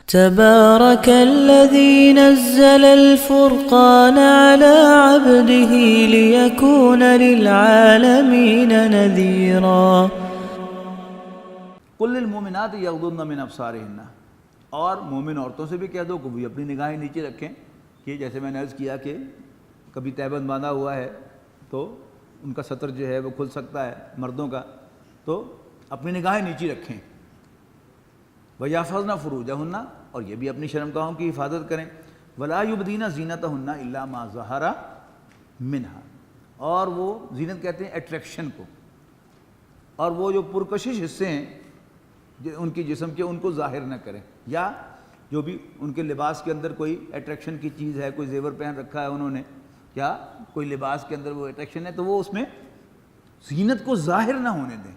تبارك الذي نزل الفرقان على عبده ليكون للعالمين نذيرا قل للمؤمنات یغضضن من ابصارهن، اور مومن عورتوں سے بھی کہہ دو کہ وہ اپنی نگاہیں نیچے رکھیں، کہ جیسے میں نے عرض کیا کہ کبھی تہبند باندھا ہوا ہے تو ان کا سطر جو ہے وہ کھل سکتا ہے مردوں کا، تو اپنی نگاہیں نیچے رکھیں۔ وَيَحْفَظْنَ فُرُوجَهُنَّ، اور یہ بھی اپنی شرمگاہوں کی حفاظت کریں۔ وَلَا يُبْدِينَ زِينَتَهُنَّ إِلَّا مَا ظَهَرَ مِنْهَا، اور وہ زینت کہتے ہیں اٹریکشن کو، اور وہ جو پرکشش حصے ہیں ان کی جسم کے ان کو ظاہر نہ کریں، یا جو بھی ان کے لباس کے اندر کوئی اٹریکشن کی چیز ہے، کوئی زیور پہن رکھا ہے انہوں نے، یا کوئی لباس کے اندر وہ اٹریکشن ہے، تو وہ اس میں زینت کو ظاہر نہ ہونے دیں،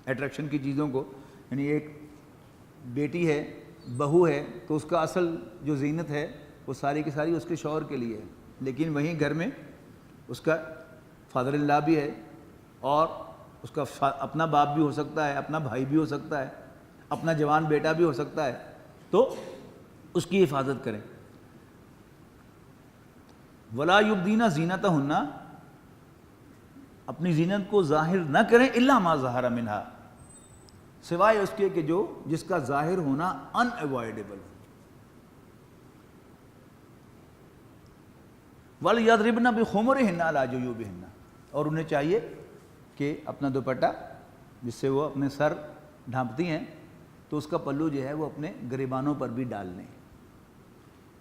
اٹریکشن کی چیزوں کو۔ یعنی ایک بیٹی ہے، بہو ہے، تو اس کا اصل جو زینت ہے وہ ساری کی ساری اس کے شوہر کے لیے ہے، لیکن وہیں گھر میں اس کا فادر ان لا بھی ہے، اور اس کا اپنا باپ بھی ہو سکتا ہے، اپنا بھائی بھی ہو سکتا ہے، اپنا جوان بیٹا بھی ہو سکتا ہے، تو اس کی حفاظت کریں۔ وَلَا يُبْدِينَ زِينَتَهُنَّ، اپنی زینت کو ظاہر نہ کریں، إِلَّا مَا ظَهَرَ مِنْهَا، سوائے اس کے کہ جو جس کا ظاہر ہونا ان اوائڈیبل ہو۔ وَلْيَضْرِبْنَ بِخُمُرِهِنَّ عَلَىٰ جُيُوبِهِنَّ، اور انہیں چاہیے کہ اپنا دوپٹہ جس سے وہ اپنے سر ڈھانپتی ہیں، تو اس کا پلو جو ہے وہ اپنے گریبانوں پر بھی ڈال لیں۔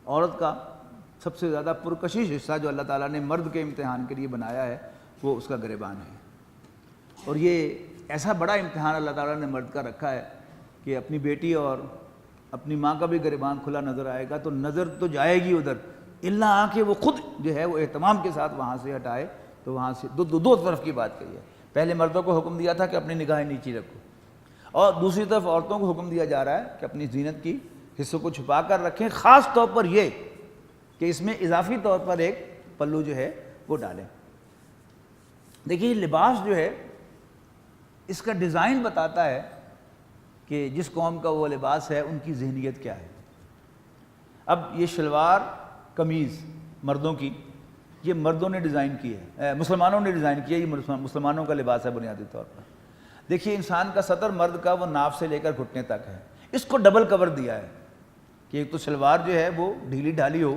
عورت کا سب سے زیادہ پرکشش حصہ جو اللہ تعالیٰ نے مرد کے امتحان کے لیے بنایا ہے وہ اس کا گریبان ہے، اور یہ ایسا بڑا امتحان اللہ تعالیٰ نے مرد کا رکھا ہے کہ اپنی بیٹی اور اپنی ماں کا بھی گریبان کھلا نظر آئے گا تو نظر تو جائے گی ادھر، الا آ کے وہ خود جو ہے وہ اہتمام کے ساتھ وہاں سے ہٹائے، تو وہاں سے دو طرف کی بات کہی ہے۔ پہلے مردوں کو حکم دیا تھا کہ اپنی نگاہیں نیچی رکھو، اور دوسری طرف عورتوں کو حکم دیا جا رہا ہے کہ اپنی زینت کی حصوں کو چھپا کر رکھیں، خاص طور پر یہ کہ اس میں اضافی طور پر ایک پلو جو ہے وہ ڈالیں۔ دیکھیے لباس جو ہے اس کا ڈیزائن بتاتا ہے کہ جس قوم کا وہ لباس ہے ان کی ذہنیت کیا ہے۔ اب یہ شلوار قمیض مردوں کی، یہ مردوں نے ڈیزائن کی ہے، مسلمانوں نے ڈیزائن کیا، یہ مسلمانوں کا لباس ہے بنیادی طور پر۔ دیکھیے انسان کا سطر مرد کا وہ ناف سے لے کر گھٹنے تک ہے، اس کو ڈبل کور دیا ہے کہ ایک تو شلوار جو ہے وہ ڈھیلی ڈھالی ہو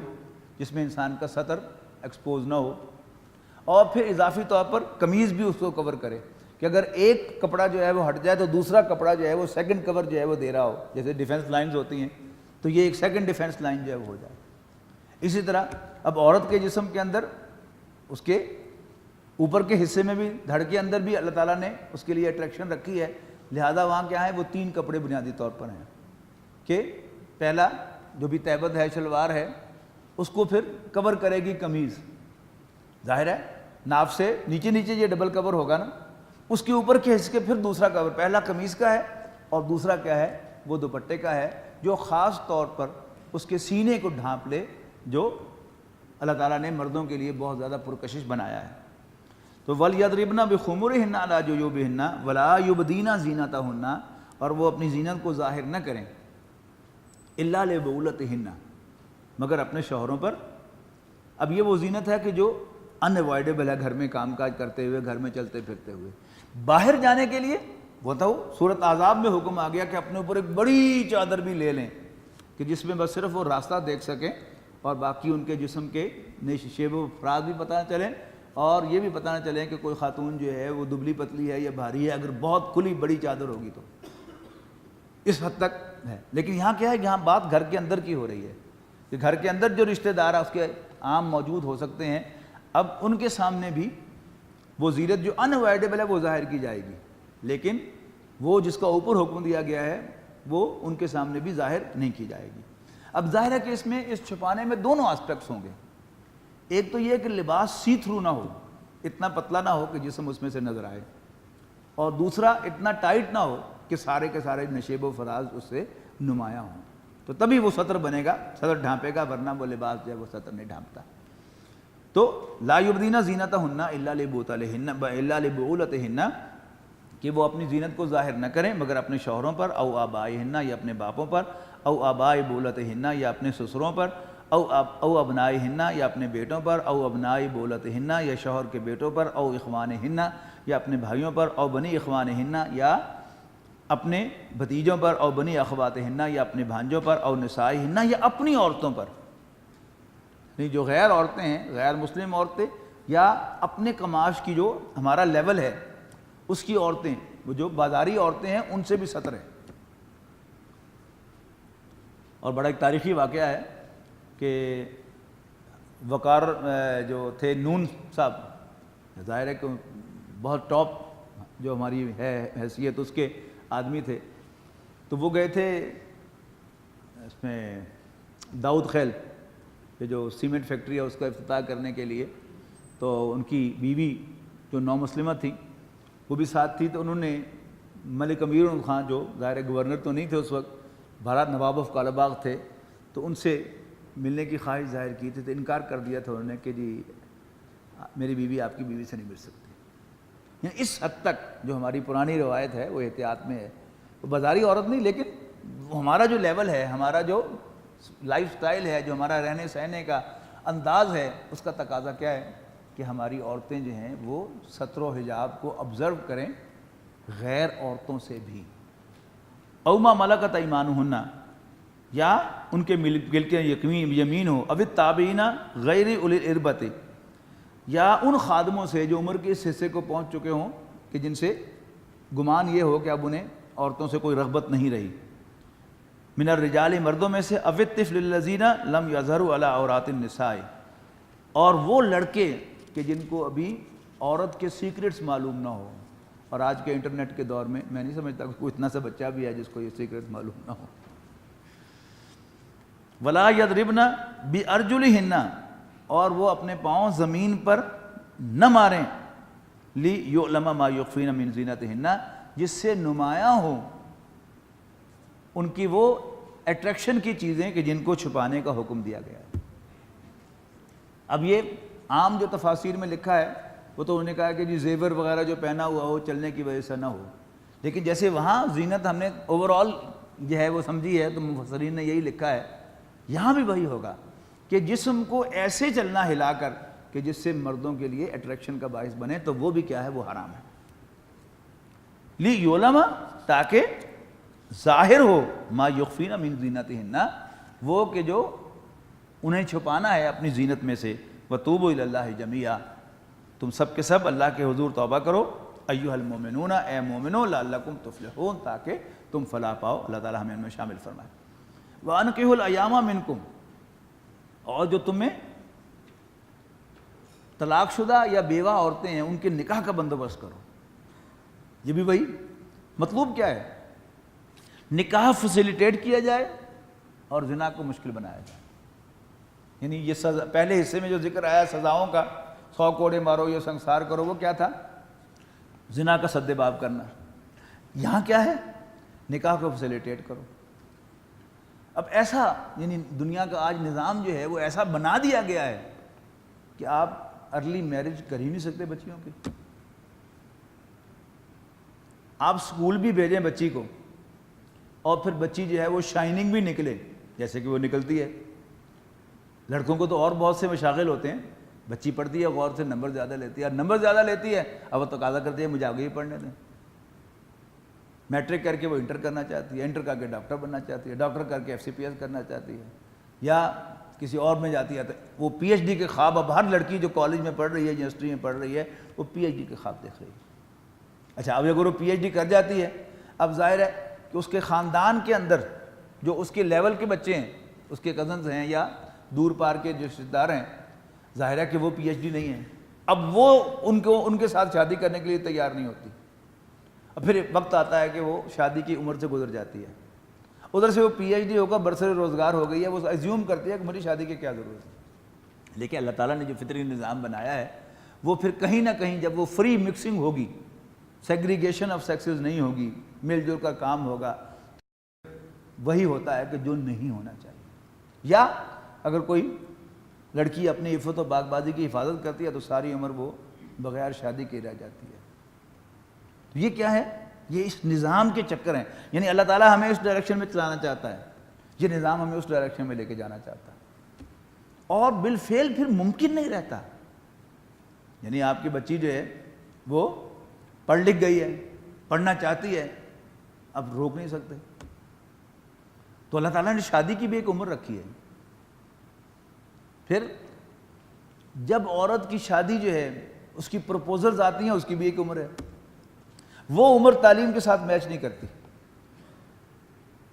جس میں انسان کا سطر ایکسپوز نہ ہو، اور پھر اضافی طور پر قمیض بھی اس کو کور کرے کہ اگر ایک کپڑا جو ہے وہ ہٹ جائے تو دوسرا کپڑا جو ہے وہ سیکنڈ کور جو ہے وہ دے رہا ہو، جیسے ڈیفنس لائنز ہوتی ہیں تو یہ ایک سیکنڈ ڈیفنس لائن جو ہے وہ ہو جائے۔ اسی طرح اب عورت کے جسم کے اندر اس کے اوپر کے حصے میں بھی دھڑ کے اندر بھی اللہ تعالیٰ نے اس کے لیے اٹریکشن رکھی ہے، لہذا وہاں کیا ہے وہ 3 کپڑے بنیادی طور پر ہیں کہ پہلا جو بھی تہبند ہے شلوار ہے اس کو پھر کور کرے گی قمیض، ظاہر ہے ناف سے نیچے نیچے یہ ڈبل کور ہوگا نا، اس کے اوپر کے حصے پھر دوسرا کور، پہلا قمیض کا ہے اور دوسرا کیا ہے وہ دوپٹے کا ہے، جو خاص طور پر اس کے سینے کو ڈھانپ لے، جو اللہ تعالیٰ نے مردوں کے لیے بہت زیادہ پرکشش بنایا ہے۔ تو وَلْيَضْرِبْنَ بِخُمُرِهِنَّ عَلَىٰ جُيُوبِهِنَّ وَلَا يُبْدِينَ زِينَتَهُنَّ، اور وہ اپنی زینت کو ظاہر نہ کریں، إِلَّا لِبُعُولَتِهِنَّ، مگر اپنے شوہروں پر۔ اب یہ وہ زینت ہے کہ جو ان اوائڈیبل ہے، گھر میں کام کاج کرتے ہوئے، گھر میں چلتے پھرتے ہوئے۔ باہر جانے کے لیے وہ تو سورۃ احزاب میں حکم آ گیا کہ اپنے اوپر ایک بڑی چادر بھی لے لیں کہ جس میں بس صرف وہ راستہ دیکھ سکیں اور باقی ان کے جسم کے شیب و افراد بھی پتہ نہ چلیں، اور یہ بھی پتہ نہ چلیں کہ کوئی خاتون جو ہے وہ دبلی پتلی ہے یا بھاری ہے، اگر بہت کھلی بڑی چادر ہوگی تو اس حد تک ہے۔ لیکن یہاں کیا ہے، یہاں بات گھر کے اندر کی ہو رہی ہے کہ گھر کے اندر جو رشتہ دار اس کے عام موجود ہو سکتے ہیں، اب ان کے سامنے بھی وہ زینت جو ان اوائڈیبل ہے وہ ظاہر کی جائے گی، لیکن وہ جس کا اوپر حکم دیا گیا ہے وہ ان کے سامنے بھی ظاہر نہیں کی جائے گی۔ اب ظاہر ہے کہ اس میں اس چھپانے میں دونوں آسپیکٹس ہوں گے، ایک تو یہ کہ لباس سی تھرو نہ ہو، اتنا پتلا نہ ہو کہ جسم اس میں سے نظر آئے، اور دوسرا اتنا ٹائٹ نہ ہو کہ سارے کے سارے نشیب و فراز اس سے نمایاں ہوں، تو تبھی وہ سطر بنے گا، سطر ڈھانپے گا، ورنہ وہ لباس جو ہے وہ سطر نہیں ڈھانپتا۔ تو لا یبدین زینتہن الا لبعولتہن، کہ وہ اپنی زینت کو ظاہر نہ کریں مگر اپنے شوہروں پر، او آبائہن یا اپنے باپوں پر، او آبائی بولتہن یا اپنے سسروں پر، او ابنائہن یا اپنے بیٹوں پر، او ابنائی بولتہن یا شوہر کے بیٹوں پر، او اخوانہن یا اپنے بھائیوں پر، او بنی اخوانہن یا اپنے بھتیجوں پر، او بنی اخواتہن یا اپنے بھانجوں پر، او نسائہن یا اپنی عورتوں پر، جو غیر عورتیں ہیں، غیر مسلم عورتیں یا اپنے کماش کی جو ہمارا لیول ہے اس کی عورتیں، وہ جو بازاری عورتیں ہیں ان سے بھی ستر ہے۔ اور بڑا ایک تاریخی واقعہ ہے کہ وقار جو تھے نون صاحب، ظاہر ہے کہ بہت ٹاپ جو ہماری ہے حیثیت اس کے آدمی تھے، تو وہ گئے تھے اس میں داؤد خیل جو سیمنٹ فیکٹری ہے اس کا افتتاح کرنے کے لیے، تو ان کی بیوی جو نومسلمہ تھی وہ بھی ساتھ تھی، تو انہوں نے ملک امیر خان جو ظاہر گورنر تو نہیں تھے اس وقت، بھارت نواب آف کالا باغ تھے، تو ان سے ملنے کی خواہش ظاہر کی تھی، تو انکار کر دیا تھا انہوں نے کہ جی میری بیوی آپ کی بیوی سے نہیں مل سکتی۔ یعنی اس حد تک جو ہماری پرانی روایت ہے وہ احتیاط میں ہے، وہ بازاری عورت نہیں، لیکن ہمارا جو لیول ہے، ہمارا جو لائف سٹائل ہے، جو ہمارا رہنے سہنے کا انداز ہے، اس کا تقاضا کیا ہے کہ ہماری عورتیں جو ہیں وہ ستر و حجاب کو آبزرو کریں غیر عورتوں سے بھی۔ او ما ملکت ایمانہن یا ان کے ملکیں یمین ہو، او التابعین غیر اولی الاربۃ یا ان خادموں سے جو عمر کے اس حصے کو پہنچ چکے ہوں کہ جن سے گمان یہ ہو کہ اب انہیں عورتوں سے کوئی رغبت نہیں رہی، من الرجال مردوں میں سے، او الطفل الذین لم یظہروا علی عورات النساء اور وہ لڑکے کہ جن کو ابھی عورت کے سیکرٹس معلوم نہ ہو۔ اور آج کے انٹرنیٹ کے دور میں نہیں سمجھتا کہ کوئی اتنا سا بچہ بھی ہے جس کو یہ سیکرٹ معلوم نہ ہو۔ ولا یضربن بارجلہن اور وہ اپنے پاؤں زمین پر نہ ماریں، لیعلم ما یخفین من زینتہن جس سے نمایاں ہو ان کی وہ اٹریکشن کی چیزیں کہ جن کو چھپانے کا حکم دیا گیا ہے۔ اب یہ عام جو تفاسیر میں لکھا ہے وہ تو انہوں نے کہا کہ جی زیور وغیرہ جو پہنا ہوا ہو چلنے کی وجہ سے نہ ہو، لیکن جیسے وہاں زینت ہم نے اوور آل جو ہے وہ سمجھی ہے تو مفسرین نے یہی لکھا ہے، یہاں بھی وہی ہوگا کہ جسم کو ایسے چلنا ہلا کر کہ جس سے مردوں کے لیے اٹریکشن کا باعث بنے، تو وہ بھی کیا ہے، وہ حرام ہے۔ لیعلم تاکہ ظاہر ہو ما یخفین من زینتہن وہ کہ جو انہیں چھپانا ہے اپنی زینت میں سے، وتوبوا الی اللہ جمیعا تم سب کے سب اللہ کے حضور توبہ کرو، ایھا المؤمنون اے مومنو، لعلکم تفلحون تاکہ تم فلاح پاؤ، اللہ تعالی ہمیں ان میں شامل فرمائے۔ وانکحوا الایام منکم اور جو تمہیں طلاق شدہ یا بیوہ عورتیں ہیں ان کے نکاح کا بندوبست کرو۔ یہ بھی وہی مطلوب کیا ہے، نکاح فیسیلیٹیٹ کیا جائے اور زنا کو مشکل بنایا جائے۔ یعنی یہ سزا پہلے حصے میں جو ذکر آیا سزاؤں کا، 100 کوڑے مارو یا سنسار کرو، وہ کیا تھا، زنا کا سد باب کرنا۔ یہاں کیا ہے، نکاح کو فیسیلیٹیٹ کرو۔ اب ایسا یعنی دنیا کا آج نظام جو ہے وہ ایسا بنا دیا گیا ہے کہ آپ ارلی میرج کر ہی نہیں سکتے بچیوں کی۔ آپ سکول بھی بھیجیں بچی کو اور پھر بچی جو ہے وہ شائننگ بھی نکلے جیسے کہ وہ نکلتی ہے۔ لڑکوں کو تو اور بہت سے مشاغل ہوتے ہیں، بچی پڑھتی ہے غور سے، نمبر زیادہ لیتی ہے، اور نمبر زیادہ لیتی ہے اب وہ تقاضا کرتی ہے مجھے آگے ہی پڑھنے دیں۔ میٹرک کر کے وہ انٹر کرنا چاہتی ہے، انٹر کر کے ڈاکٹر بننا چاہتی ہے، ڈاکٹر کر کے FCPS کرنا چاہتی ہے، یا کسی اور میں جاتی ہے تو وہ PhD کے خواب، اب ہر لڑکی جو کالج میں پڑھ رہی ہے، یونیورسٹی میں پڑھ رہی ہے، وہ PhD کے خواب دیکھ رہی ہے۔ اچھا اب اگر وہ PhD کر جاتی ہے، اب ظاہر ہے کہ اس کے خاندان کے اندر جو اس کے لیول کے بچے ہیں، اس کے کزنز ہیں یا دور پار کے جو رشتہ دار ہیں، ظاہر ہے کہ وہ PhD نہیں ہیں، اب وہ ان کے ساتھ شادی کرنے کے لیے تیار نہیں ہوتی۔ اب پھر وقت آتا ہے کہ وہ شادی کی عمر سے گزر جاتی ہے، ادھر سے وہ PhD ہوگا، برسر روزگار ہو گئی ہے، وہ ایزیوم کرتی ہے کہ مجھے شادی کی کیا ضرورت ہے۔ لیکن اللہ تعالیٰ نے جو فطری نظام بنایا ہے وہ پھر کہیں نہ کہیں جب وہ فری مکسنگ ہوگی، سیگریگیشن آف سیکسز نہیں ہوگی، مل جل کا کام ہوگا، وہی ہوتا ہے کہ جو نہیں ہونا چاہیے۔ یا اگر کوئی لڑکی اپنی عفت و باغ بازی کی حفاظت کرتی ہے تو ساری عمر وہ بغیر شادی کے رہ جاتی ہے۔ تو یہ کیا ہے، یہ اس نظام کے چکر ہیں، یعنی اللہ تعالیٰ ہمیں اس ڈائریکشن میں چلانا چاہتا ہے۔ یہ نظام ہمیں اس ڈائریکشن میں لے کے جانا چاہتا ہے، اور بالفعل پھر ممکن نہیں رہتا. یعنی آپ کی بچی جو ہے وہ پڑھ لکھ گئی ہے، پڑھنا چاہتی ہے، اب روک نہیں سکتے. تو اللہ تعالیٰ نے شادی کی بھی ایک عمر رکھی ہے. پھر جب عورت کی شادی جو ہے اس کی پروپوزلز آتی ہیں، اس کی بھی ایک عمر ہے. وہ عمر تعلیم کے ساتھ میچ نہیں کرتی.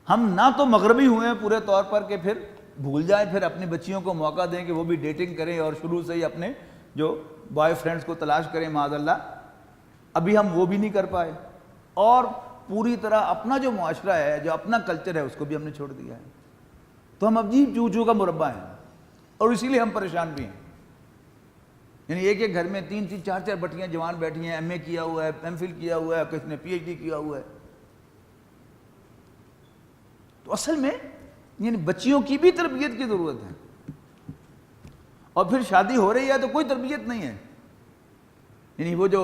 ہم نہ تو مغربی ہوئے ہیں پورے طور پر کہ پھر بھول جائیں، پھر اپنی بچیوں کو موقع دیں کہ وہ بھی ڈیٹنگ کریں اور شروع سے ہی اپنے جو بوائے فرینڈز کو تلاش کریں، معاذ اللہ. ابھی ہم وہ بھی نہیں کر پائے، اور پوری طرح اپنا جو معاشرہ ہے، جو اپنا کلچر ہے، اس کو بھی ہم نے چھوڑ دیا ہے. تو ہم اب چو چو کا مربع ہیں، اور اسی لیے ہم پریشان بھی ہیں. یعنی ایک ایک گھر میں 3 4 بٹیاں جوان بیٹھی ہیں، ایم اے کیا ہوا ہے، ایم فل کیا ہوا ہے، کسی نے پی ایچ ڈی کیا ہوا ہے. تو اصل میں یعنی بچیوں کی بھی تربیت کی ضرورت ہے، اور پھر شادی ہو رہی ہے تو کوئی تربیت نہیں ہے. یعنی وہ جو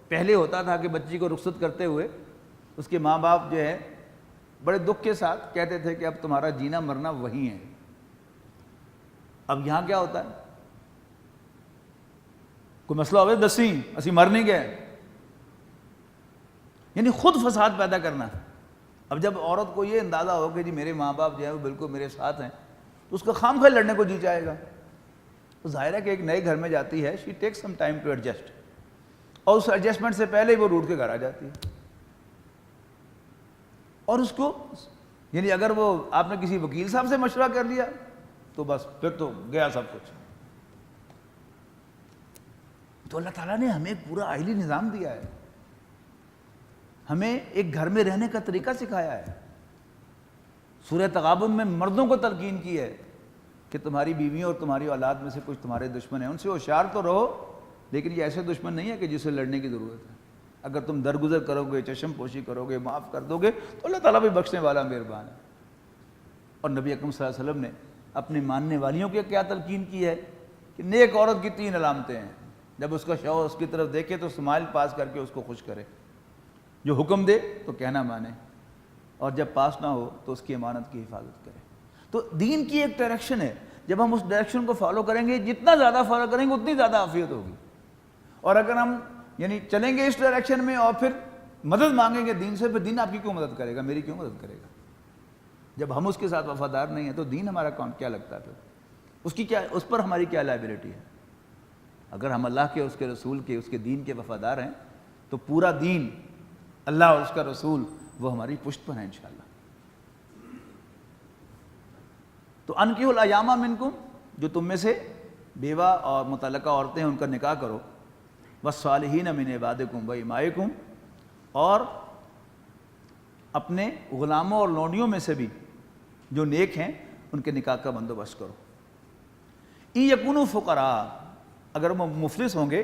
پہلے ہوتا تھا کہ بچی کو رخصت کرتے ہوئے اس کے ماں باپ جو ہے بڑے دکھ کے ساتھ کہتے تھے کہ اب تمہارا جینا مرنا وہی ہے. اب یہاں کیا ہوتا ہے، کوئی مسئلہ ہوئے دسیں اسی مر نہیں گئے، یعنی خود فساد پیدا کرنا. اب جب عورت کو یہ اندازہ ہو کہ جی میرے ماں باپ جو ہے وہ بالکل میرے ساتھ ہیں، تو اس کا خام خواہ لڑنے کو جی چاہے گا. تو ظاہر ہے کہ ایک نئے گھر میں جاتی ہے، شی ٹیک سم ٹائم ٹو ایڈجسٹ، اور اس ایڈجسٹمنٹ سے پہلے ہی وہ روٹ کے گھر آ جاتی ہے. اور اس کو یعنی اگر وہ آپ نے کسی وکیل صاحب سے مشورہ کر لیا تو بس پھر تو گیا سب کچھ. تو اللہ تعالیٰ نے ہمیں پورا آئلی نظام دیا ہے، ہمیں ایک گھر میں رہنے کا طریقہ سکھایا ہے. سورہ تغابن میں مردوں کو تلقین کی ہے کہ تمہاری بیویوں اور تمہاری اولاد میں سے کچھ تمہارے دشمن ہیں، ان سے ہوشیار تو رہو، لیکن یہ ایسے دشمن نہیں ہے کہ جسے لڑنے کی ضرورت ہے. اگر تم درگزر کرو گے، چشم پوشی کرو گے، معاف کر دو گے تو اللہ تعالیٰ بھی بخشنے والا مہربان ہے. اور نبی اکرم صلی اللہ علیہ وسلم نے اپنی ماننے والیوں کی کیا تلقین کی ہے کہ نیک عورت کی 3 علامتیں ہیں. جب اس کا شوہر اس کی طرف دیکھے تو اسمائل پاس کر کے اس کو خوش کرے، جو حکم دے تو کہنا مانے، اور جب پاس نہ ہو تو اس کی امانت کی حفاظت کرے. تو دین کی ایک ڈائریکشن ہے، جب ہم اس ڈائریکشن کو فالو کریں گے، جتنا زیادہ فالو کریں گے اتنی زیادہ عافیت ہوگی. اور اگر ہم یعنی چلیں گے اس ڈائریکشن میں اور پھر مدد مانگیں گے دین سے، پھر دین آپ کی کیوں مدد کرے گا، میری کیوں مدد کرے گا؟ جب ہم اس کے ساتھ وفادار نہیں ہیں تو دین ہمارا کون کیا لگتا ہے؟ پھر اس پر ہماری کیا لائبلٹی ہے؟ اگر ہم اللہ کے، اس کے رسول کے، اس کے دین کے وفادار ہیں تو پورا دین، اللہ اور اس کا رسول، وہ ہماری پشت پر ہیں انشاءاللہ. تو انکحوا الایام منکم، جو تم میں سے بیوہ اور مطلقہ عورتیں ہیں ان کا نکاح کرو، والصالحین من عبادکم و امائکم، اور اپنے غلاموں اور لونڈیوں میں سے بھی جو نیک ہیں ان کے نکاح کا بندوبست کرو. ان یکونوا فقراء، اگر وہ مفلس ہوں گے،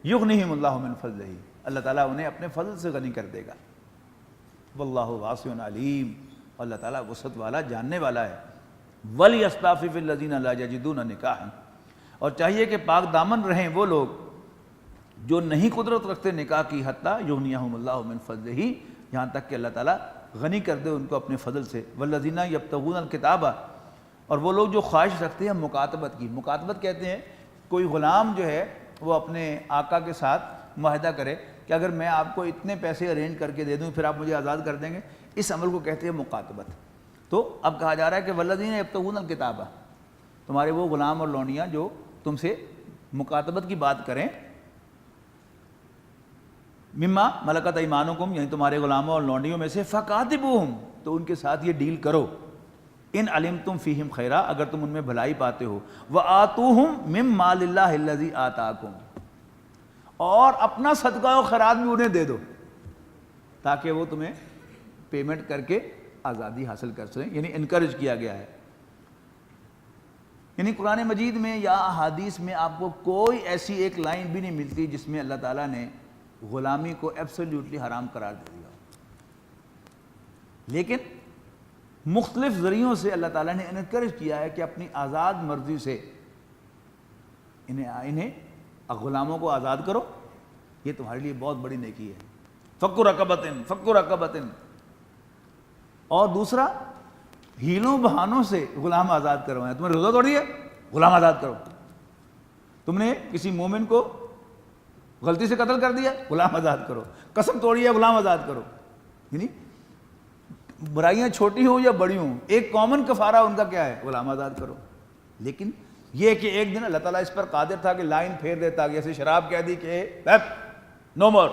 یغنیہم اللہ من فضلہ، اللہ تعالیٰ انہیں اپنے فضل سے غنی کر دے گا. واللہ واسع علیم، اللہ تعالیٰ وسعت والا، جاننے والا ہے. وَلْيَسْتَعْفِفِ الَّذِينَ لَا يَجِدُونَ نِكَاحًا، اور چاہیے کہ پاک دامن رہیں وہ لوگ جو نہیں قدرت رکھتے نکاح کی، حتیٰ یغنیہم اللہ من فضلہ، یہاں تک کہ اللہ تعالیٰ غنی کر دے ان کو اپنے فضل سے. وَالَّذِينَ يَبْتَغُونَ الْكِتَابَ، اور وہ لوگ جو خواہش رکھتے ہیں مکاتبت کی. مکاتبت کہتے ہیں کوئی غلام جو ہے وہ اپنے آقا کے ساتھ معاہدہ کرے کہ اگر میں آپ کو اتنے پیسے ارینج کر کے دے دوں پھر آپ مجھے آزاد کر دیں گے. اس عمل کو کہتے ہیں مکاتبت. تو اب کہا جا رہا ہے کہ والذین یبتغون الکتاب، تمہارے وہ غلام اور لونڈیاں جو تم سے مکاتبت کی بات کریں، مما ملکت ایمانکم، یعنی تمہارے غلاموں اور لونڈیوں میں سے، فکاتبوہم، تو ان کے ساتھ یہ ڈیل کرو، ان علمتم فیہم خیرا، اگر تم ان میں بھلائی پاتے ہو، وآتوہم من مال اللہ الذی آتاکم، اور اپنا صدقہ و خیرات بھی انہیں دے دو تاکہ وہ تمہیں پیمنٹ کر کے آزادی حاصل کر سکیں. یعنی انکریج کیا گیا ہے. یعنی قرآن مجید میں یا احادیث میں آپ کو کوئی ایسی ایک لائن بھی نہیں ملتی جس میں اللہ تعالیٰ نے غلامی کو ایبسلیوٹلی حرام قرار دے دیا. لیکن مختلف ذریعوں سے اللہ تعالیٰ نے انکریج کیا ہے کہ اپنی آزاد مرضی سے انہیں غلاموں کو آزاد کرو، یہ تمہارے لیے بہت بڑی نیکی ہے. فک رقبۃ، فک رقبۃ. اور دوسرا ہیلوں بہانوں سے غلام آزاد کروائیں. تم نے روزہ توڑ دیا, غلام آزاد کرو. تم نے کسی مومن کو غلطی سے قتل کر دیا, غلام آزاد کرو. قسم توڑی ہے, غلام آزاد کرو. یعنی برائیاں چھوٹی ہوں یا بڑی ہوں, ایک کامن کفارہ ان کا کیا ہے, غلام آزاد کرو. لیکن یہ کہ ایک دن اللہ تعالیٰ اس پر قادر تھا کہ لائن پھیر دیتا, جیسے شراب کہہ دی کہ نو مور,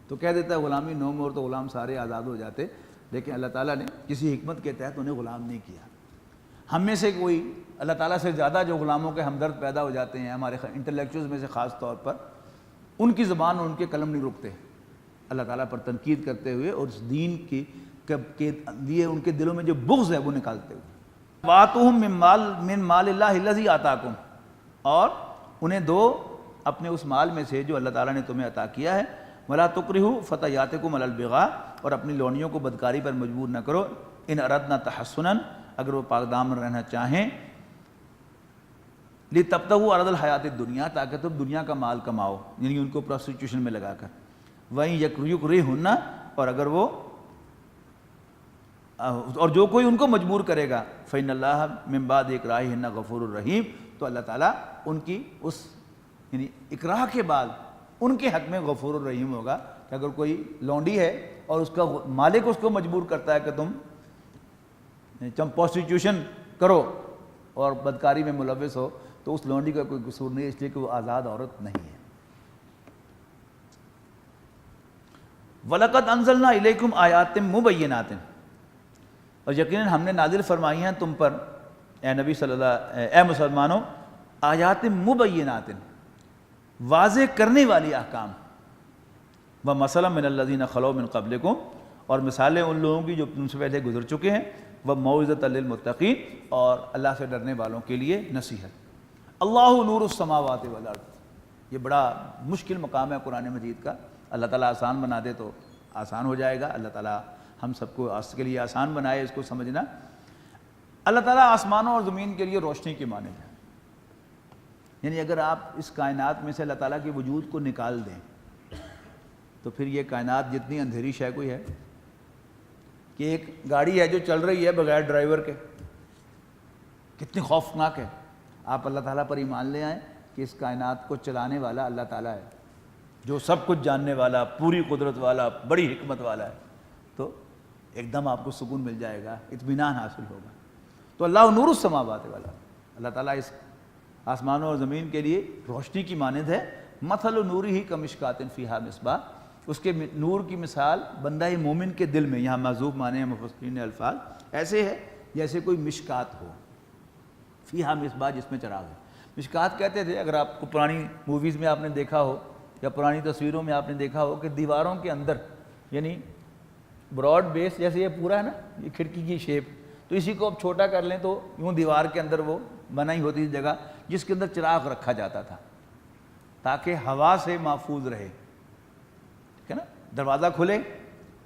تو کہہ دیتا غلامی نو مور, تو غلام سارے آزاد ہو جاتے. لیکن اللہ تعالیٰ نے کسی حکمت کے تحت انہیں غلام نہیں کیا. ہم میں سے کوئی اللہ تعالیٰ سے زیادہ جو غلاموں کے ہمدرد پیدا ہو جاتے ہیں, ہمارے انٹلیکچوئلز میں سے خاص طور پر, ان کی زبان اور ان کے قلم نہیں رکتے اللہ تعالیٰ پر تنقید کرتے ہوئے, اور اس دین کے لیے ان کے دلوں میں جو بغض ہے وہ نکالتے ہوئے. وَآتُوهُم مِّن مَّالِ اللَّهِ الَّذِي آتَاكُمْ, اور انہیں دو اپنے اس مال میں سے جو اللہ تعالیٰ نے تمہیں عطا کیا ہے. وَلَا تُكْرِهُوا فَتَيَاتِكُمْ عَلَى الْبِغَاءِ, اور اپنی لونیوں کو بدکاری پر مجبور نہ کرو. اِنْ أَرَدْنَا تَحَسُّنًا, اگر وہ پاک دامن رہنا چاہیں. لِتَبْتَغُوا عَرَضَ الْحَيَاةِ الدُّنْيَا, تاکہ تم دنیا کا مال کماؤ, یعنی ان کو پروسٹیٹیوشن میں لگا کر. وَإِنْ يَكْرِهُنَّ, اور اگر وہ اور جو کوئی ان کو مجبور کرے گا, فَإِنَّ اللَّهَ مِن بَعْدِ إِكْرَاهِهِنَّ غَفُورٌ رَحِيمٌ, تو اللہ تعالیٰ ان کی اس یعنی اکراہ کے بعد ان کے حق میں غفور الرحیم ہوگا. کہ اگر کوئی لونڈی ہے اور اس کا مالک اس کو مجبور کرتا ہے کہ تم پروسٹیٹیوشن کرو اور بدکاری میں ملوث ہو, تو اس لونڈی کا کوئی قصور نہیں, اس لیے کہ وہ آزاد عورت نہیں ہے. وَلَقَدْ أَنزَلْنَا إِلَيْكُمْ آيَاتٍ مُبَيِّنَاتٍ, اور یقیناً ہم نے نازل فرمائی ہیں تم پر اے نبی صلی اللہ اے مسلمانوں, آیات مبینات, واضح کرنے والی احکام. وَمَثَلًا مِّنَ الَّذِينَ خَلَوْا مِن قَبْلِكُمْ, اور مثالیں ان لوگوں کی جو تم سے پہلے گزر چکے ہیں. وَمَوْعِظَةً لِّلْمُتَّقِينَ, اور اللہ سے ڈرنے والوں کے لیے نصیحت. اللہ نور السماوات والارض, یہ بڑا مشکل مقام ہے قرآن مجید کا. اللہ تعالیٰ آسان بنا دے تو آسان ہو جائے گا. اللہ تعالیٰ ہم سب کو اس کے لیے آسان بنائے اس کو سمجھنا. اللہ تعالیٰ آسمانوں اور زمین کے لیے روشنی کی مانند ہے. یعنی اگر آپ اس کائنات میں سے اللہ تعالیٰ کے وجود کو نکال دیں تو پھر یہ کائنات جتنی اندھیری شے کوئی ہے. کہ ایک گاڑی ہے جو چل رہی ہے بغیر ڈرائیور کے, کتنی خوفناک ہے. آپ اللہ تعالیٰ پر ایمان لے آئیں کہ اس کائنات کو چلانے والا اللہ تعالیٰ ہے, جو سب کچھ جاننے والا, پوری قدرت والا, بڑی حکمت والا ہے, تو ایک دم آپ کو سکون مل جائے گا, اطمینان حاصل ہوگا. تو اللہ نور السماوات والارض, اللہ تعالیٰ اس آسمانوں اور زمین کے لیے روشنی کی مانند ہے. مثل نورہ کمشکات فیہا مصباح, اس کے نور کی مثال بندہ مومن کے دل میں, یہاں معذوف معنی ہیں مفسرین الفاظ, ایسے ہے جیسے کوئی مشکات ہو. فیہا مصباح, جس میں چراغ ہے. مشکات کہتے تھے, اگر آپ کو پرانی موویز میں آپ نے دیکھا ہو یا پرانی تصویروں میں آپ نے دیکھا ہو کہ دیواروں کے اندر, یعنی براڈ بیس جیسے یہ پورا ہے نا, یہ کھڑکی کی شیپ, تو اسی کو اب چھوٹا کر لیں تو یوں دیوار کے اندر وہ بنائی ہوتی جگہ جس کے اندر چراغ رکھا جاتا تھا تاکہ ہوا سے محفوظ رہے. ٹھیک ہے نا, دروازہ کھلے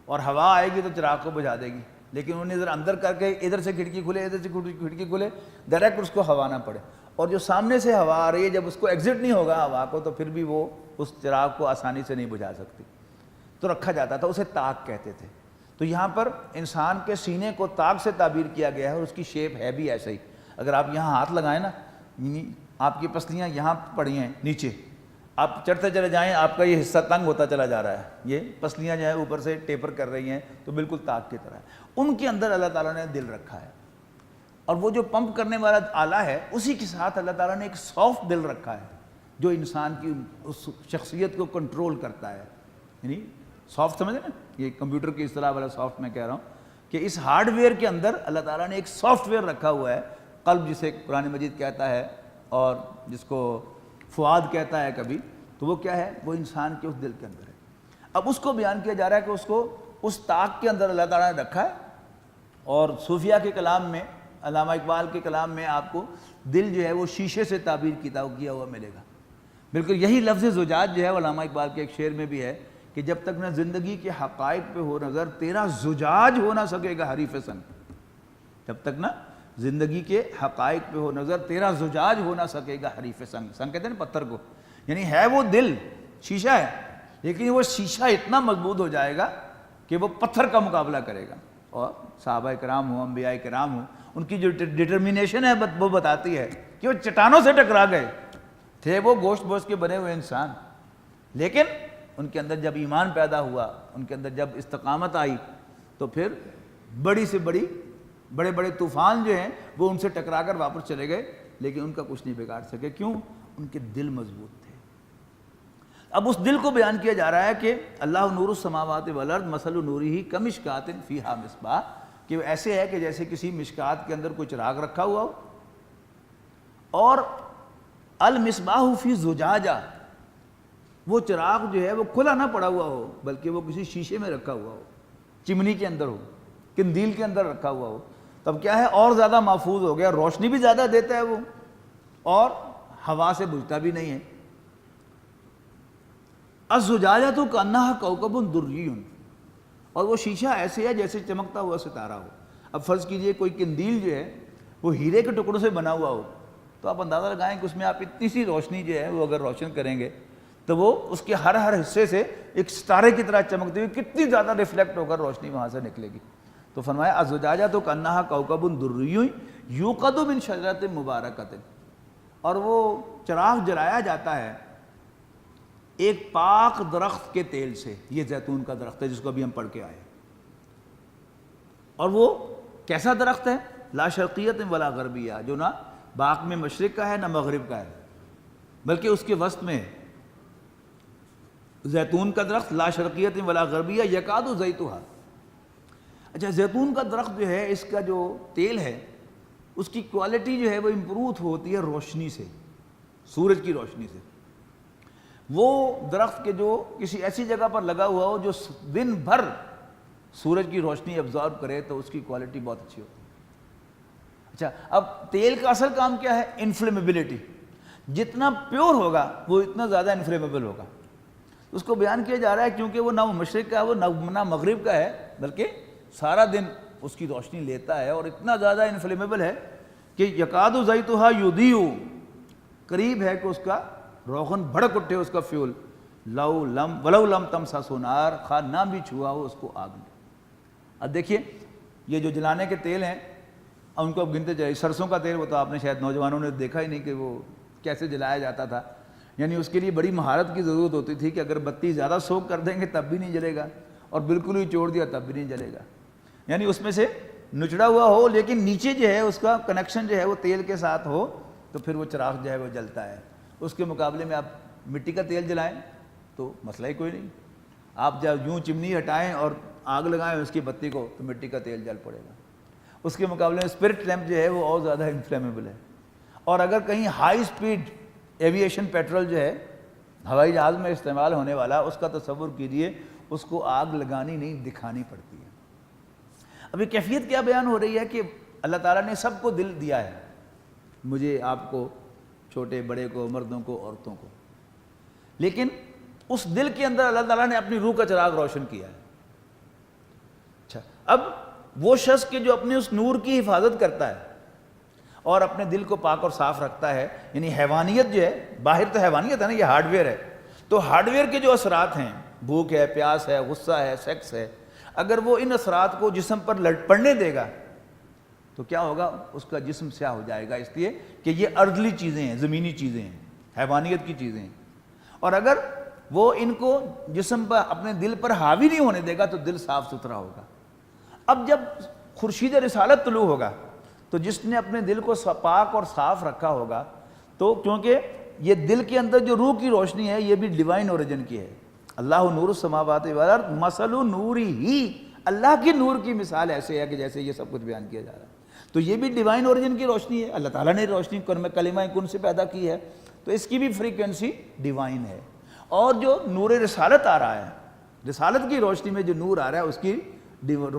اور ہوا آئے گی تو چراغ کو بجھا دے گی, لیکن انہیں ادھر اندر کر کے ادھر سے کھڑکی کھلے, ادھر سے کھڑکی کھلے, ڈائریکٹ اس کو ہوا نہ پڑے. اور جو سامنے سے ہوا آ رہی ہے جب اس کو ایگزٹ نہیں ہوگا ہوا کو, تو پھر بھی وہ اس چراغ کو آسانی سے نہیں بجھا سکتی, تو رکھا جاتا تھا. اسے طاق کہتے تھے. تو یہاں پر انسان کے سینے کو طاق سے تعبیر کیا گیا ہے, اور اس کی شیپ ہے بھی ایسا ہی. اگر آپ یہاں ہاتھ لگائیں نا, آپ کی پسلیاں یہاں پڑی ہیں نیچے, آپ چڑھتے چلے جائیں آپ کا یہ حصہ تنگ ہوتا چلا جا رہا ہے, یہ پسلیاں جو ہے اوپر سے ٹیپر کر رہی ہیں, تو بالکل طاق کی طرح ہے. ان کے اندر اللہ تعالیٰ نے دل رکھا ہے, اور وہ جو پمپ کرنے والا آلہ ہے اسی کے ساتھ اللہ تعالیٰ نے ایک سافٹ دل رکھا ہے جو انسان کی اس شخصیت کو کنٹرول کرتا ہے. یعنی سافٹ سمجھیں نا, یہ کمپیوٹر کی اصطلاح والا سافٹ میں کہہ رہا ہوں, کہ اس ہارڈ ویئر کے اندر اللہ تعالیٰ نے ایک سافٹ ویئر رکھا ہوا ہے. قلب جسے قرآن مجید کہتا ہے اور جس کو فؤاد کہتا ہے کبھی, تو وہ کیا ہے, وہ انسان کے اس دل کے اندر ہے. اب اس کو بیان کیا جا رہا ہے کہ اس کو اس طاق کے اندر اللہ تعالیٰ نے رکھا ہے. اور صوفیہ کے کلام میں, علامہ اقبال کے کلام میں آپ کو دل جو ہے وہ شیشے سے تعبیر کیا ہوا ملے گا. بالکل یہی لفظ زجاج جو ہے علامہ اقبال کے ایک شعر میں بھی ہے کہ جب تک نہ زندگی کے حقائق پہ ہو نظر تیرا زجاج ہو نہ سکے گا حریف سنگ. جب تک نہ زندگی کے حقائق پہ ہو نظر تیرا زجاج ہو نہ سکے گا حریف سنگ. سنگ کہتے ہیں نا پتھر کو, یعنی ہے وہ دل شیشہ ہے, لیکن وہ شیشہ اتنا مضبوط ہو جائے گا کہ وہ پتھر کا مقابلہ کرے گا. اور صحابہ کرام ہوں، انبیاء کرام ہوں، ان کی جو ڈٹرمینیشن ہے وہ بتاتی ہے کہ وہ چٹانوں سے ٹکرا گئے تھے، وہ گوشت کے بنے ہوئے انسان، لیکن ان کے اندر جب ایمان پیدا ہوا، ان کے اندر جب استقامت آئی، تو پھر بڑی سے بڑی بڑے بڑے طوفان جو ہیں وہ ان سے ٹکرا کر واپس چلے گئے، لیکن ان کا کچھ نہیں بگاڑ سکے. کیوں؟ ان کے دل مضبوط تھے. اب اس دل کو بیان کیا جا رہا ہے کہ اللہ نور السماوات والارض مثل نورہ کمشکات فیہا مصباح، کہ وہ ایسے ہے کہ جیسے کسی مشکات کے اندر کوئی چراغ رکھا ہوا ہو، اور المصباح فی زجاجہ، وہ چراغ جو ہے وہ کھلا نہ پڑا ہوا ہو بلکہ وہ کسی شیشے میں رکھا ہوا ہو، چمنی کے اندر ہو، قندیل کے اندر رکھا ہوا ہو. تب کیا ہے؟ اور زیادہ محفوظ ہو گیا، روشنی بھی زیادہ دیتا ہے وہ، اور ہوا سے بجھتا بھی نہیں ہے. الزجاجۃ کأنہا کوکب دری، اور وہ شیشہ ایسے ہے جیسے چمکتا ہوا ستارہ ہو. اب فرض کیجئے کوئی قندیل جو ہے وہ ہیرے کے ٹکڑوں سے بنا ہوا ہو، تو آپ اندازہ لگائیں کہ اس میں آپ اتنی سی روشنی جو ہے وہ اگر روشن کریں گے تو وہ اس کے ہر حصے سے ایک ستارے کی طرح چمکتی ہوئی کتنی زیادہ ریفلیکٹ ہو کر روشنی وہاں سے نکلے گی. تو فرمایا الزجاجۃ کأنہا کوکب دری یوقد من شجرۃ مبارکۃ، اور وہ چراغ جلایا جاتا ہے ایک پاک درخت کے تیل سے. یہ زیتون کا درخت ہے جس کو ابھی ہم پڑھ کے آئے. اور وہ کیسا درخت ہے؟ لا شرقیۃ ولا غربیہ، جو نہ باغ میں مشرق کا ہے نہ مغرب کا ہے، بلکہ اس کے وسط میں ہے. زیتون کا درخت لا شرقیۃ ولا غربیہ یکاد زیتھا. اچھا، زیتون کا درخت جو ہے اس کا جو تیل ہے اس کی کوالٹی جو ہے وہ امپروو ہوتی ہے روشنی سے، سورج کی روشنی سے. وہ درخت کے جو کسی ایسی جگہ پر لگا ہوا ہو جو دن بھر سورج کی روشنی ابزارو کرے تو اس کی کوالٹی بہت اچھی ہوتی ہے. اچھا، اب تیل کا اصل کام کیا ہے؟ انفلیمیبلٹی. جتنا پیور ہوگا وہ اتنا زیادہ انفلیمیبل ہوگا. اس کو بیان کیا جا رہا ہے کیونکہ وہ نہ مشرق کا ہے وہ نہ مغرب کا ہے، بلکہ سارا دن اس کی روشنی لیتا ہے، اور اتنا زیادہ انفلیمیبل ہے کہ یکاد زیتھا یضیء، قریب ہے کہ اس کا روغن بھڑک اٹھے، اس کا فیول. ولو لم تمسسہ نار، خواہ نہ بھی چھوا ہو اس کو آگ نے. اب دیکھیے یہ جو جلانے کے تیل ہیں ان کو اب گنتے جائے. سرسوں کا تیل وہ تو آپ نے شاید نوجوانوں نے دیکھا ہی نہیں کہ وہ کیسے جلایا جاتا تھا. یعنی اس کے لیے بڑی مہارت کی ضرورت ہوتی تھی کہ اگر بتی زیادہ سوک کر دیں گے تب بھی نہیں جلے گا، اور بالکل ہی چھوڑ دیا تب بھی نہیں جلے گا. یعنی اس میں سے نچڑا ہوا ہو لیکن نیچے جو ہے اس کا کنیکشن جو ہے وہ تیل کے ساتھ ہو تو پھر وہ چراغ جو ہے وہ جلتا ہے. اس کے مقابلے میں آپ مٹی کا تیل جلائیں تو مسئلہ ہی کوئی نہیں. آپ جب یوں چمنی ہٹائیں اور آگ لگائیں اس کی بتی کو تو مٹی کا تیل جل پڑے گا. اس کے مقابلے میں اسپرٹ لیمپ جو ہے وہ اور زیادہ انفلیمیبل ہے. اور اگر کہیں ہائی سپیڈ ایویشن پیٹرول جو ہے ہوائی جہاز میں استعمال ہونے والا، اس کا تصور کیجئے، اس کو آگ لگانی نہیں دکھانی پڑتی ہے. اب یہ کیفیت کیا بیان ہو رہی ہے کہ اللہ تعالیٰ نے سب کو دل دیا ہے، مجھے، آپ کو، چھوٹے بڑے کو، مردوں کو، عورتوں کو، لیکن اس دل کے اندر اللہ تعالیٰ نے اپنی روح کا چراغ روشن کیا ہے. اچھا، اب وہ شخص کے جو اپنے اس نور کی حفاظت کرتا ہے اور اپنے دل کو پاک اور صاف رکھتا ہے، یعنی حیوانیت جو ہے، باہر تو حیوانیت ہے نا، یہ ہارڈ ویئر ہے، تو ہارڈ ویئر کے جو اثرات ہیں، بھوک ہے، پیاس ہے، غصہ ہے، سیکس ہے، اگر وہ ان اثرات کو جسم پر پڑنے دے گا تو کیا ہوگا؟ اس کا جسم سیاہ ہو جائے گا، اس لیے کہ یہ ارضلی چیزیں ہیں، زمینی چیزیں ہیں، حیوانیت کی چیزیں ہیں. اور اگر وہ ان کو جسم پر، اپنے دل پر حاوی نہیں ہونے دے گا تو دل صاف ستھرا ہوگا. اب جب خورشید رسالت طلوع ہوگا تو جس نے اپنے دل کو پاک اور صاف رکھا ہوگا، تو کیونکہ یہ دل کے اندر جو روح کی روشنی ہے یہ بھی ڈیوائن اوریجن کی ہے. اللہ نور السماوات والارض مثل نورہ، اللہ کی نور کی مثال ایسے ہے کہ جیسے یہ سب کچھ بیان کیا جا رہا ہے. تو یہ بھی ڈیوائن اوریجن کی روشنی ہے، اللہ تعالیٰ نے روشنی کلمہ کن سے پیدا کی ہے، تو اس کی بھی فریکوینسی ڈیوائن ہے. اور جو نور رسالت آ رہا ہے، رسالت کی روشنی میں جو نور آ رہا ہے اس کی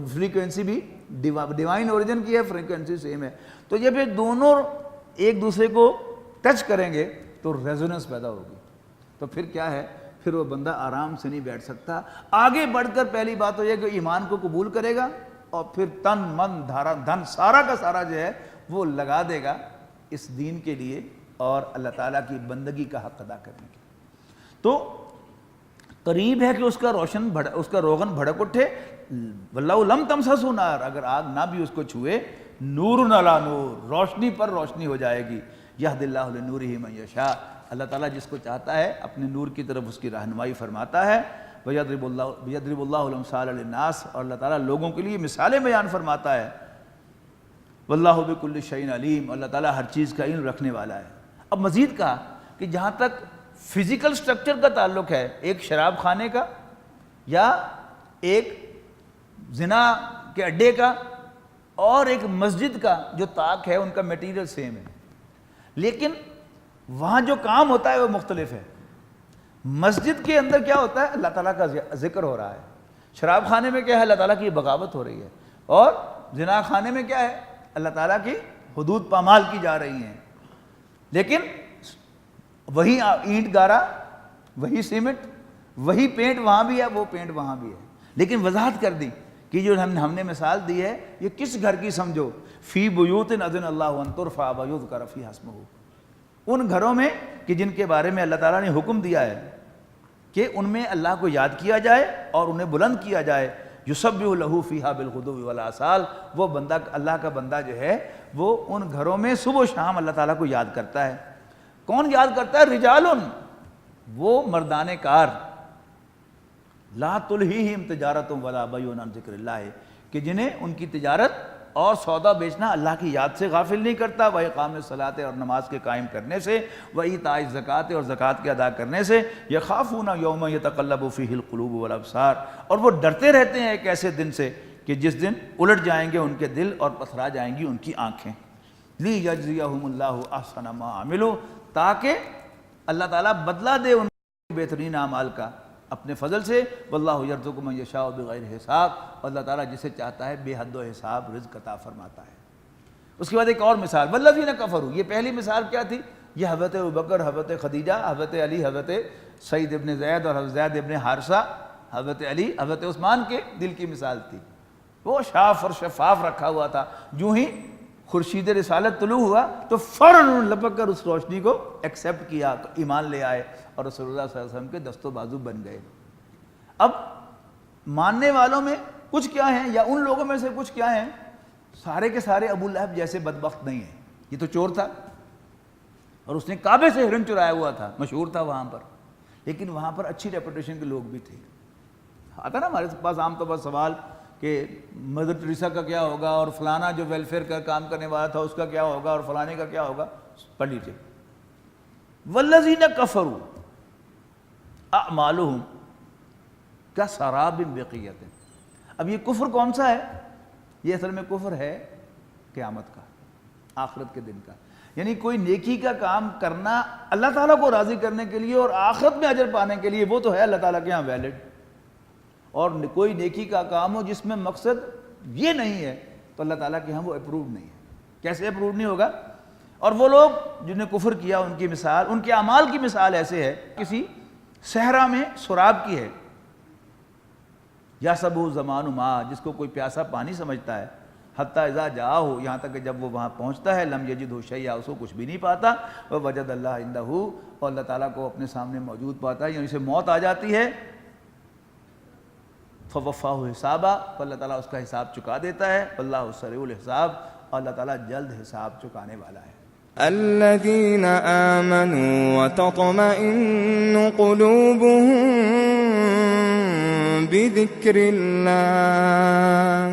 فریکوینسی بھی ڈیوائن اوریجن کی ہے، فریکوینسی سیم ہے. تو یہ پھر دونوں ایک دوسرے کو ٹچ کریں گے تو ریزوننس پیدا ہوگی. تو پھر کیا ہے؟ پھر وہ بندہ آرام سے نہیں بیٹھ سکتا. آگے بڑھ کر پہلی بات تو یہ کہ ایمان کو قبول کرے گا اور پھر تن من دھن سارا کا سارا جو ہے وہ لگا دے گا اس دین کے لیے اور اللہ تعالیٰ کی بندگی کا حق ادا کرنے کے لیے. تو قریب ہے کہ اس کا روغن بھڑک اٹھے واللہ لم تمسسہ نار، اگر آگ نہ بھی اس کو چھوئے، نور علی نور، روشنی پر روشنی ہو جائے گی. یہد اللہ لنورہ من یشاء، اللہ تعالیٰ جس کو چاہتا ہے اپنے نور کی طرف اس کی رہنمائی فرماتا ہے. وَيَضْرِبُ اللَّهُ الْأَمْثَالَ لِلنَّاسِ، اور اللہ تعالیٰ لوگوں کے لیے مثالیں بیان فرماتا ہے. واللہ بکل شیء علیم، اللہ تعالیٰ ہر چیز کا علم رکھنے والا ہے. اب مزید کہا کہ جہاں تک فزیکل سٹرکچر کا تعلق ہے، ایک شراب خانے کا یا ایک زنا کے اڈے کا اور ایک مسجد کا جو طاق ہے، ان کا میٹیریل سیم ہے، لیکن وہاں جو کام ہوتا ہے وہ مختلف ہے. مسجد کے اندر کیا ہوتا ہے؟ اللہ تعالیٰ کا ذکر ہو رہا ہے. شراب خانے میں کیا ہے؟ اللہ تعالیٰ کی بغاوت ہو رہی ہے. اور زنا خانے میں کیا ہے؟ اللہ تعالیٰ کی حدود پامال کی جا رہی ہیں. لیکن وہی اینٹ گارا، وہی سیمنٹ، وہی پینٹ وہاں بھی ہے، وہ پینٹ وہاں بھی ہے. لیکن وضاحت کر دی کہ جو ہم نے مثال دی ہے یہ کس گھر کی سمجھو؟ فی بیوت اذن اللہ ان ترفع ویذکر فیہا اسمہ، ان گھروں میں کہ جن کے بارے میں اللہ تعالیٰ نے حکم دیا ہے کہ ان میں اللہ کو یاد کیا جائے اور انہیں بلند کیا جائے. یسبح لہ فیہا بالغدو والآصال، وہ بندہ، اللہ کا بندہ جو ہے وہ ان گھروں میں صبح و شام اللہ تعالیٰ کو یاد کرتا ہے. کون یاد کرتا ہے؟ رجال، وہ مردان کار، لا تلہیہم تجارت ولا بیع عن ذکر اللہ، کہ جنہیں ان کی تجارت اور سودا بیچنا اللہ کی یاد سے غافل نہیں کرتا. وَإِقَامِ الصَّلَاةِ، اور نماز کے قائم کرنے سے، وَإِيتَاءِ الزَّکَاةِ، اور زکوٰۃ کے ادا کرنے سے، يَخَافُونَ يَوْمًا يَتَقَلَّبُ فِيهِ الْقُلُوبُ وَالْأَبْصَارُ، اور وہ ڈرتے رہتے ہیں ایک ایسے دن سے کہ جس دن الٹ جائیں گے ان کے دل اور پتھرا جائیں گی ان کی آنکھیں. لِيَجْزِيَهُمُ اللَّهُ أَحْسَنَ مَا عَمِلُوا، تاکہ اللہ تعالیٰ بدلہ دے ان بہترین اعمال کا اپنے فضل سے. واللہ یرزق من یشاء بغیر حساب، اللہ تعالیٰ جسے چاہتا ہے بے حد و حساب رزق عطا فرماتا ہے. اس کے بعد ایک اور مثال، والذین کفروا، یہ پہلی مثال کیا تھی؟ یہ حضرت ابوبکر، حضرت خدیجہ، حضرت علی، حضرت سعید ابن زید اور حضرت زید ابن حارثہ، حضرت علی، حضرت عثمان کے دل کی مثال تھی. وہ صاف اور شفاف رکھا ہوا تھا. جو ہی خورشید رسالت طلوع ہوا تو فوراً انہوں نے لپک کر اس روشنی کو ایکسیپٹ کیا، ایمان لے آئے اور رسول اللہ صلی اللہ علیہ وسلم کے دست و بازو بن گئے. اب ماننے والوں میں کچھ کیا ہیں، یا ان لوگوں میں سے کچھ کیا ہیں؟ سارے کے سارے ابو لہب جیسے بدبخت نہیں ہیں. یہ تو چور تھا اور اس نے کعبے سے ہرن چرایا ہوا تھا، مشہور تھا وہاں پر، لیکن وہاں پر اچھی ریپوٹیشن کے لوگ بھی تھے. آتا نا ہمارے پاس عام طور پر سوال کہ مدر ٹریسا کا کیا ہوگا، اور فلانا جو ویلفیئر کا کام کرنے والا تھا اس کا کیا ہوگا، اور فلانے کا کیا ہوگا. پڑھ لیجیے، والذین کفروا اعمالہم کسراب بقیۃ. اب یہ کفر کون سا ہے؟ یہ اصل میں کفر ہے قیامت کا، آخرت کے دن کا. یعنی کوئی نیکی کا کام کرنا اللہ تعالیٰ کو راضی کرنے کے لیے اور آخرت میں اجر پانے کے لیے، وہ تو ہے اللہ تعالیٰ کے ہاں ویلڈ. اور کوئی نیکی کا کام ہو جس میں مقصد یہ نہیں ہے تو اللہ تعالیٰ کے ہاں وہ اپروو نہیں ہے. کیسے اپروو نہیں ہوگا؟ اور وہ لوگ جنہوں نے کفر کیا ان کی مثال، ان کے اعمال کی مثال ایسے ہے، کسی صحرا میں سراب کی ہے، یا سبو زمان ما، جس کو کوئی پیاسا پانی سمجھتا ہے، حتیٰ اذا جاءہ، یہاں تک کہ جب وہ وہاں پہنچتا ہے، لم یجدہ شیئا، اس کو کچھ بھی نہیں پاتا، ووجد اللہ عندہ، اور اللہ تعالیٰ کو اپنے سامنے موجود پاتا ہے، یعنی اسے موت آ جاتی ہے. فوفاہ حسابا، تو اللہ تعالیٰ اس کا حساب چکا دیتا ہے. واللہ سریع الحساب، اور اللہ تعالیٰ جلد حساب چکانے والا ہے. الذين آمنوا وتطمئن قلوبهم بذكر الله